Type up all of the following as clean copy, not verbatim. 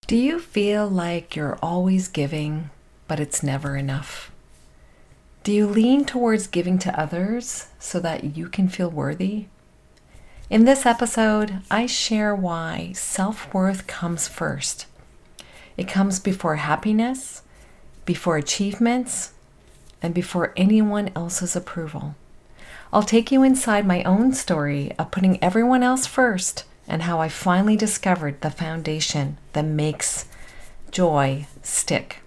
Do you feel like you're always giving, but it's never enough? Do you lean towards giving to others so that you can feel worthy? In this episode, I share why self-worth comes first. It comes before happiness, before achievements, and before anyone else's approval. I'll take you inside my own story of putting everyone else first and how I finally discovered the foundation that makes joy stick.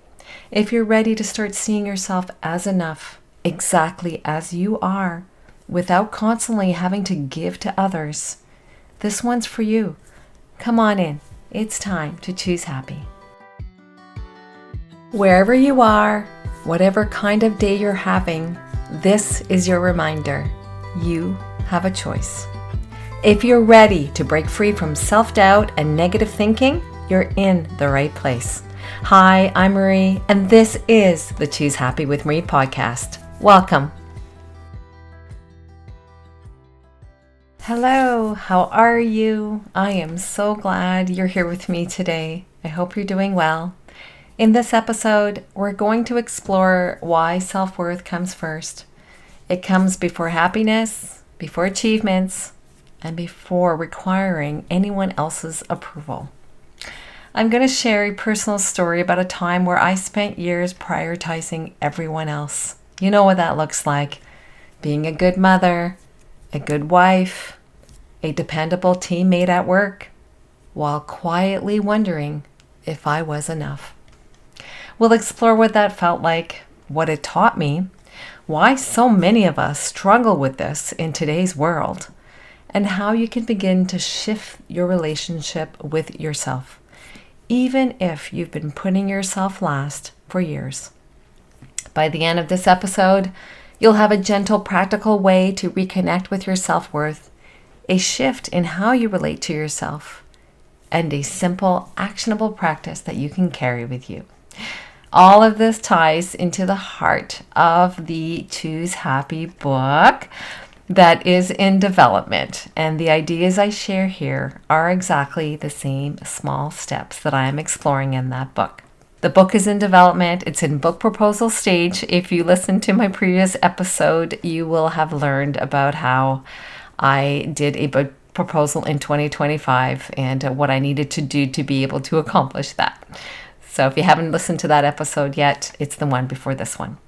If you're ready to start seeing yourself as enough, exactly as you are, without constantly having to give to others, this one's for you. Come on in. It's time to choose happy. Wherever you are, whatever kind of day you're having, this is your reminder. You have a choice. If you're ready to break free from self-doubt and negative thinking, you're in the right place. Hi, I'm Marie, and this is the Choose Happy with Marie podcast. Welcome. Hello, how are you? I am so glad you're here with me today. I hope you're doing well. In this episode, we're going to explore why self-worth comes first. It comes before happiness, before achievements, and before requiring anyone else's approval. I'm going to share a personal story about a time where I spent years prioritizing everyone else. You know what that looks like. Being a good mother, a good wife, a dependable teammate at work, while quietly wondering if I was enough. We'll explore what that felt like, what it taught me, why so many of us struggle with this in today's world, and how you can begin to shift your relationship with yourself, even if you've been putting yourself last for years. By the end of this episode, you'll have a gentle, practical way to reconnect with your self-worth, a shift in how you relate to yourself, and a simple, actionable practice that you can carry with you. All of this ties into the heart of the Choose Happy book that is in development. And the ideas I share here are exactly the same small steps that I am exploring in that book. The book is in development. It's in book proposal stage. If you listen to my previous episode, you will have learned about how I did a book proposal in 2025 and what I needed to do to be able to accomplish that. So if you haven't listened to that episode yet, it's the one before this one.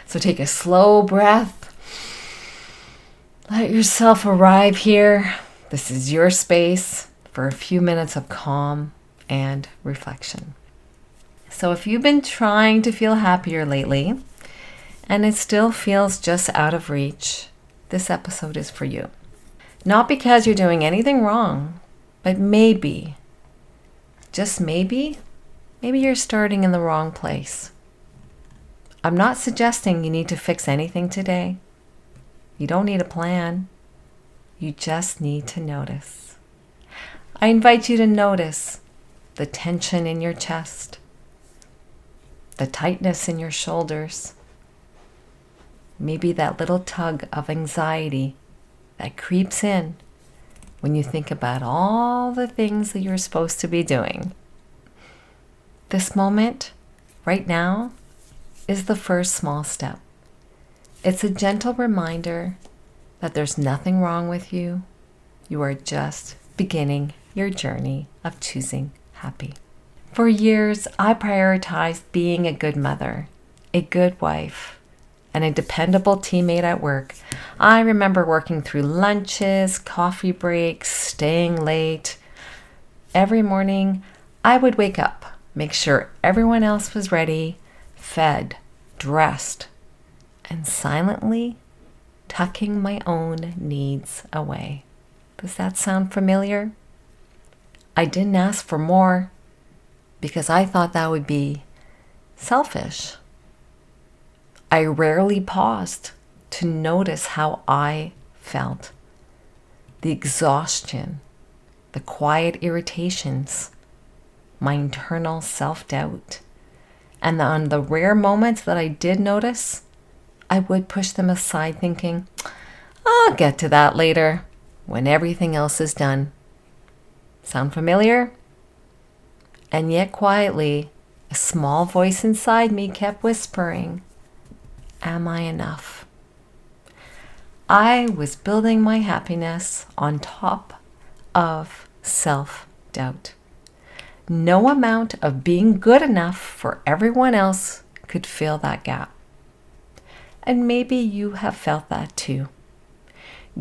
So take a slow breath. Let yourself arrive here. This is your space for a few minutes of calm and reflection. So if you've been trying to feel happier lately and it still feels just out of reach, this episode is for you. Not because you're doing anything wrong, but maybe, just maybe you're starting in the wrong place. I'm not suggesting you need to fix anything today. You don't need a plan. You just need to notice. I invite you to notice the tension in your chest, the tightness in your shoulders, maybe that little tug of anxiety that creeps in when you think about all the things that you're supposed to be doing. This moment, right now, is the first small step. It's a gentle reminder that there's nothing wrong with you. You are just beginning your journey of choosing happy. For years, I prioritized being a good mother, a good wife, and a dependable teammate at work. I remember working through lunches, coffee breaks, staying late. Every morning, I would wake up, make sure everyone else was ready, fed, dressed, and silently tucking my own needs away. Does that sound familiar? I didn't ask for more because I thought that would be selfish. I rarely paused to notice how I felt. The exhaustion, the quiet irritations, my internal self-doubt. And on the rare moments that I did notice, I would push them aside thinking, I'll get to that later when everything else is done. Sound familiar? And yet quietly, a small voice inside me kept whispering, "Am I enough?" I was building my happiness on top of self-doubt. No amount of being good enough for everyone else could fill that gap. And maybe you have felt that too.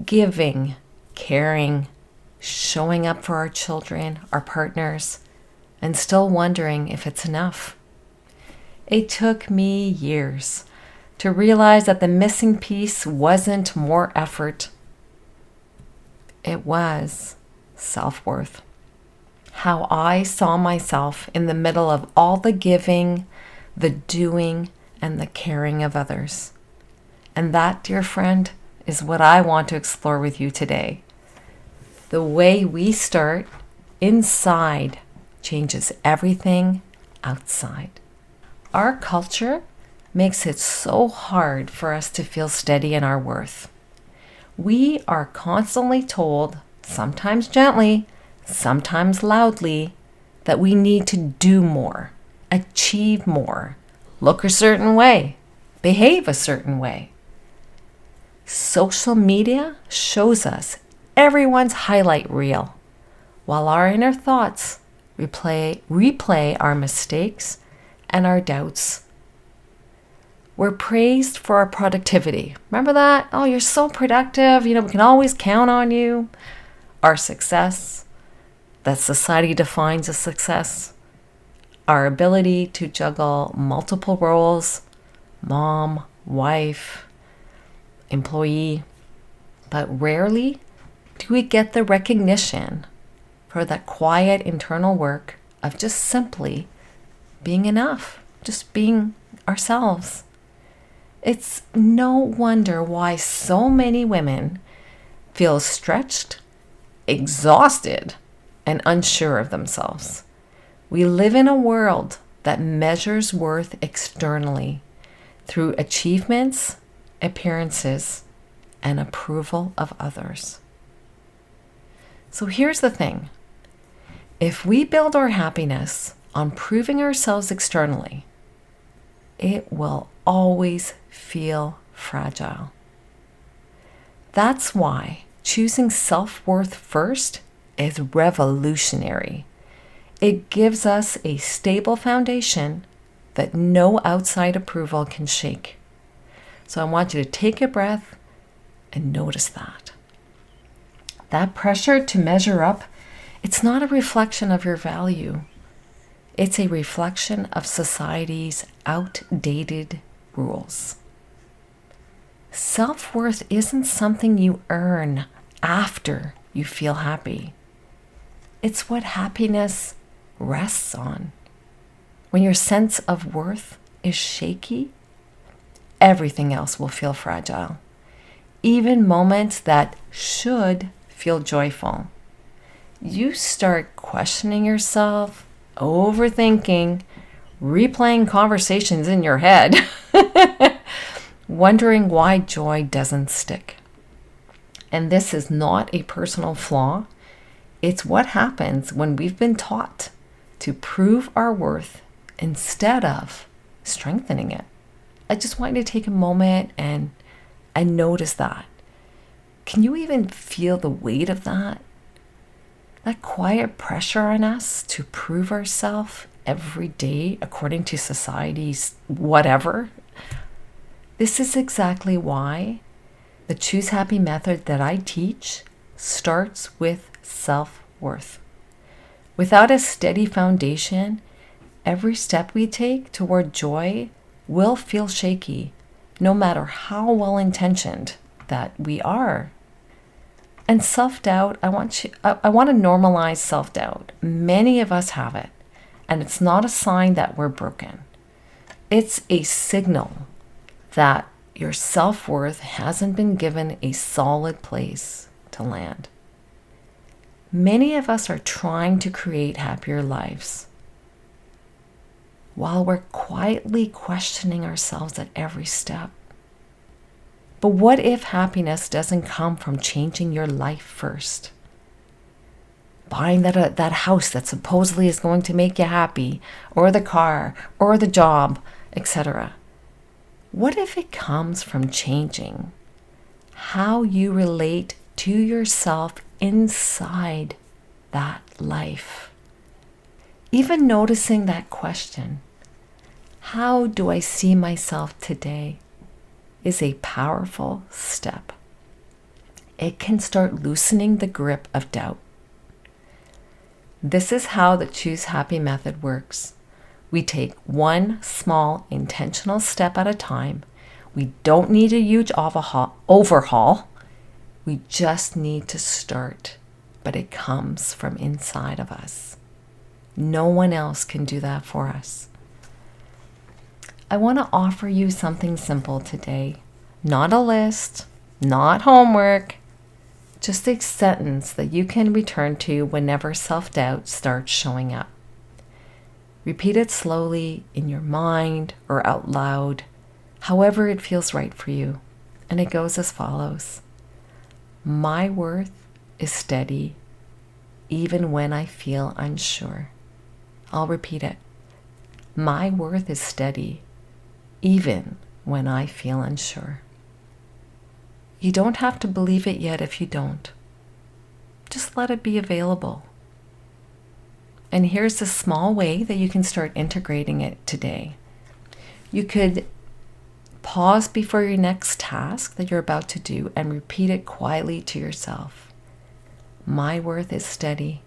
Giving, caring, showing up for our children, our partners, and still wondering if it's enough. It took me years to realize that the missing piece wasn't more effort. It was self-worth. How I saw myself in the middle of all the giving, the doing, and the caring of others. And that, dear friend, is what I want to explore with you today. The way we start inside changes everything outside. Our culture makes it so hard for us to feel steady in our worth. We are constantly told, sometimes gently, sometimes loudly, that we need to do more, achieve more, look a certain way, behave a certain way. Social media shows us everyone's highlight reel, while our inner thoughts replay our mistakes and our doubts. We're praised for our productivity. Remember that? Oh, you're so productive. We can always count on you. Our success, that society defines as success. Our ability to juggle multiple roles, mom, wife, employee. But rarely do we get the recognition for that quiet internal work of just simply being enough, just being ourselves. It's no wonder why so many women feel stretched, exhausted, and unsure of themselves. We live in a world that measures worth externally through achievements, appearances, and approval of others. So here's the thing. If we build our happiness on proving ourselves externally, it will always feel fragile. That's why choosing self-worth first is revolutionary. It gives us a stable foundation that no outside approval can shake. So I want you to take a breath and notice that. That pressure to measure up, it's not a reflection of your value. It's a reflection of society's outdated rules. Self-worth isn't something you earn after you feel happy. It's what happiness rests on. When your sense of worth is shaky, everything else will feel fragile. Even moments that should feel joyful. You start questioning yourself, overthinking, replaying conversations in your head, wondering why joy doesn't stick. And this is not a personal flaw. It's what happens when we've been taught to prove our worth instead of strengthening it. I just want you to take a moment and notice that. Can you even feel the weight of that? That quiet pressure on us to prove ourselves every day according to society's whatever. This is exactly why the Choose Happy method that I teach starts with self-worth. Without a steady foundation, every step we take toward joy will feel shaky, no matter how well-intentioned that we are. And self-doubt, I want to normalize self-doubt. Many of us have it, and it's not a sign that we're broken. It's a signal that your self-worth hasn't been given a solid place to land. Many of us are trying to create happier lives while we're quietly questioning ourselves at every step. But what if happiness doesn't come from changing your life first? buying that house that supposedly is going to make you happy, or the car, or the job, etc. What if it comes from changing how you relate to yourself inside that life? Even noticing that question, how do I see myself today, is a powerful step. It can start loosening the grip of doubt. This is how the Choose Happy method works. We take one small intentional step at a time. We don't need a huge overhaul. We just need to start, but it comes from inside of us. No one else can do that for us. I want to offer you something simple today. Not a list, not homework, just a sentence that you can return to whenever self-doubt starts showing up. Repeat it slowly in your mind or out loud, however it feels right for you. And it goes as follows. My worth is steady even when I feel unsure. I'll repeat it. My worth is steady even when I feel unsure. You don't have to believe it yet if you don't. Just let it be available. And here's a small way that you can start integrating it today. You could pause before your next task that you're about to do and repeat it quietly to yourself. My worth is steady,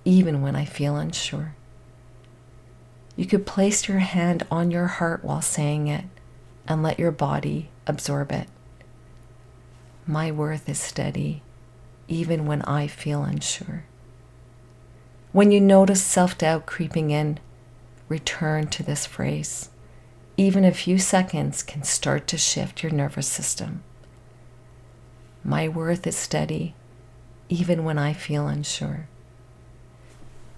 even when I feel unsure. You could place your hand on your heart while saying it and let your body absorb it. My worth is steady, even when I feel unsure. When you notice self-doubt creeping in, return to this phrase. Even a few seconds can start to shift your nervous system. My worth is steady, even when I feel unsure.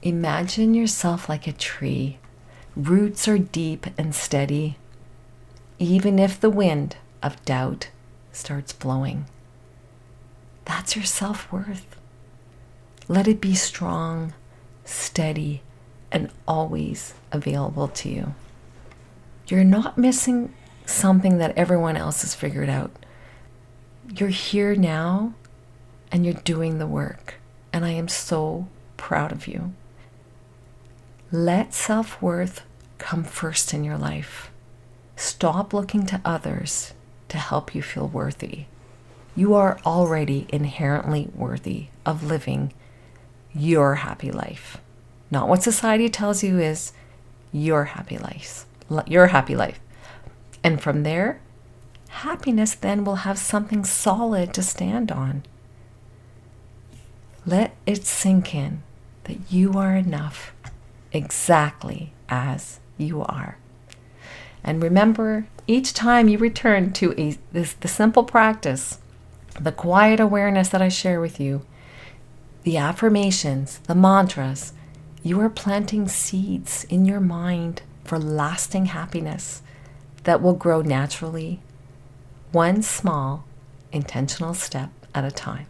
Imagine yourself like a tree. Roots are deep and steady, even if the wind of doubt starts blowing. That's your self-worth. Let it be strong, steady, and always available to you. You're not missing something that everyone else has figured out. You're here now, and you're doing the work, and I am so proud of you. Let self-worth come first in your life. Stop looking to others to help you feel worthy. You are already inherently worthy of living your happy life. Not what society tells you is your happy life. Your happy life. And from there, happiness then will have something solid to stand on. Let it sink in that you are enough exactly as you are. And remember, each time you return to the simple practice, the quiet awareness that I share with you, the affirmations, the mantras, you are planting seeds in your mind for lasting happiness that will grow naturally, one small, intentional step at a time.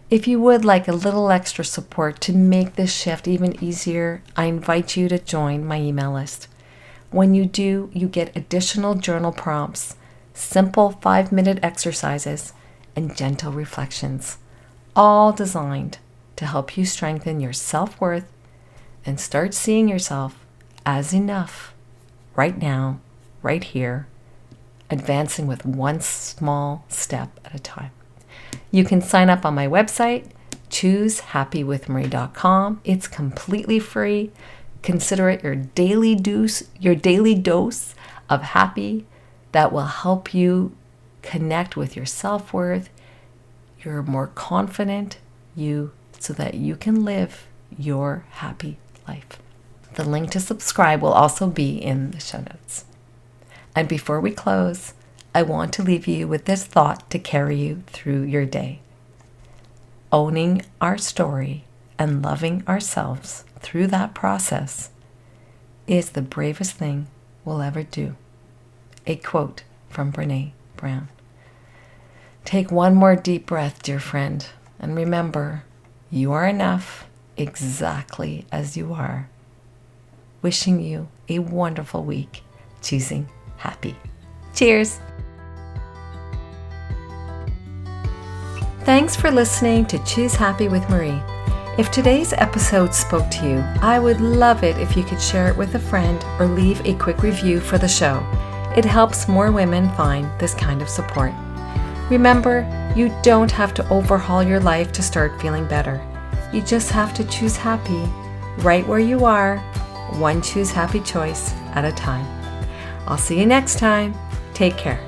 If you would like a little extra support to make this shift even easier, I invite you to join my email list. When you do, you get additional journal prompts, simple 5-minute exercises, and gentle reflections, all designed to help you strengthen your self-worth and start seeing yourself as enough right now, right here, advancing with one small step at a time. You can sign up on my website, choosehappywithmarie.com. It's completely free. Consider it your daily dose of happy that will help you connect with your self-worth, your more confident you, so that you can live your happy life. The link to subscribe will also be in the show notes. And before we close, I want to leave you with this thought to carry you through your day. Owning our story and loving ourselves through that process is the bravest thing we'll ever do. A quote from Brené Brown. Take one more deep breath, dear friend, and remember, You are enough exactly as you are. Wishing you a wonderful week, choosing happy. Cheers. Thanks for listening to Choose Happy with Marie. If today's episode spoke to you, I would love it if you could share it with a friend or leave a quick review for the show. It helps more women find this kind of support. Remember, you don't have to overhaul your life to start feeling better. You just have to choose happy right where you are, one choose happy choice at a time. I'll see you next time. Take care.